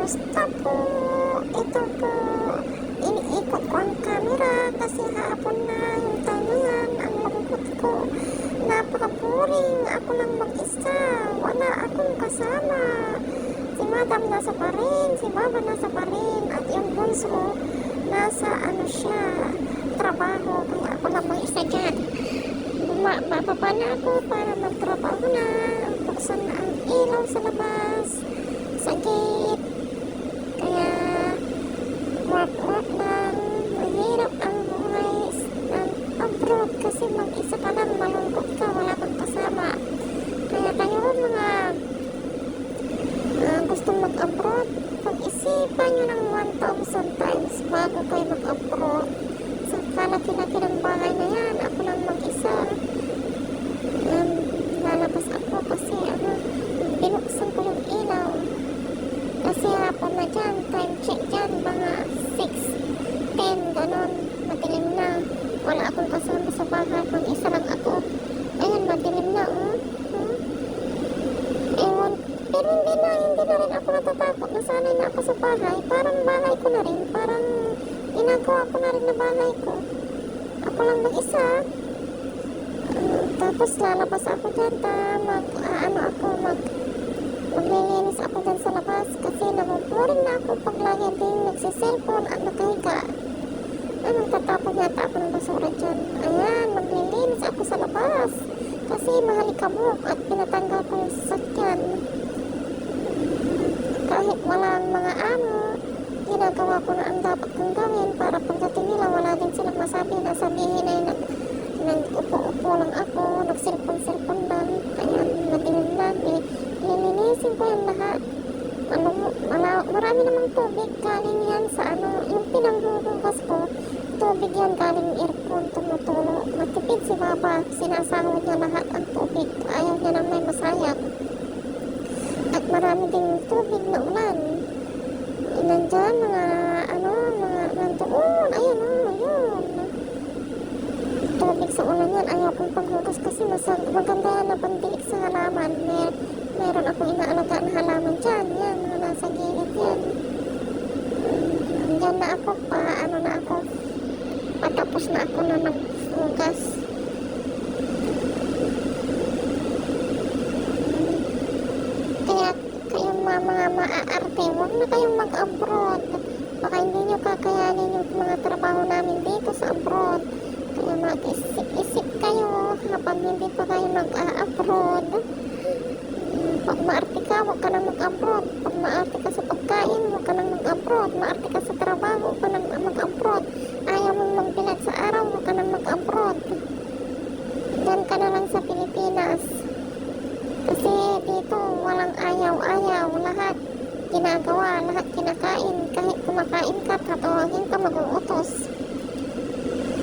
Kamusta po? Ito po, iniikot ko ang camera kasi hapon na yung time na yan. Ang lungkot ko, napaka-boring. Ako lang mag-isa, wala akong kasama. Si Madam nasa pa rin, si Baba nasa pa rin, at yung bunso, nasa siya, trabaho. Kaya ako lang mag-isa dyan. Bababa na ako para magtrabaho na. Buksan na ang ilaw sa labas, sa gate. Kaya work lang. Mahirap ang buhay ng abroad kasi mag-isa ka lang, malungkot ka, wala kang kasama. Kaya kayo mga gustong mag-abroad, pag-isipan nyo ng 1,000 times bago kayo mag-abroad. Sa kalaki-laki ng bahay na yan, ako lang mag-isa. Lalabas ako kasi binuksan ko yung ilaw. Kasi hapon na dyan, time check dyan, mga 6:10, ganon, madilim na. Wala akong kasama sa bahay, kung isa lang ako. Ayan, madilim na, Ewan, pero hindi na rin ako natatakot. Nasanay na ako sa bahay, parang bahay ko na rin, parang ginagawa ko na rin na bahay ko. Ako lang mag-isa. Tapos lalabas ako dyan, maglilinis ako dyan sa labas kasi nabuboring na ako pag lagi din nagsiselfone at nakahiga. Tatapon yata ako ng basura dyan. Ayan, maglilinis ako sa labas kasi mahalikabok at pinatanggal ko yung sasakyan. Kahit walang mga ginagawa ko na ang dapat kong gawin para pagdating nila wala din silang masabi na sabihin ay nag-upo-upo lang ako, nagsilpon-silpon lang. Kaya madilim lang lilinisin ko yung lahat. Marami namang tubig galing yan sa yung pinanghuhugas ko, tubig yan galing aircon, tumutulo. Matipid si Baba, sinasahod niya lahat ang tubig, ayaw niya nang may masayat. At marami ding tubig na ulan. Nandyan mga nandoon, ayun yun. Tubig sa ulan yan, ayaw kong paghugas kasi maganda yan na pandilig sa halaman. Meron akong inaalaga na halaman dyan, yan, mga nasa gilid yan. Dyan na ako, patapos na ako na naghugas. Kaya kayong mga maaarte, huwag na kayong mag-abroad. Baka hindi nyo kakayanin yung mga trabaho namin dito sa abroad. Kaya mag-isip kayo habang hindi pa kayo mag-abroad. Pag maarte ka, huwag ka nang mag-abroad. Pag maarte ka sa pagkain, huwag ka nang mag-abroad. Maarte ka sa trabaho, huwag ka nang mag-abroad. Ayaw mong magbilat sa araw, huwag ka nang mag-abroad. Diyan ka na lang sa Pilipinas. Kasi dito, walang ayaw-ayaw. Lahat ginagawa, lahat kinakain. Kahit kumakain ka, tatawagin ka, mag-uutos.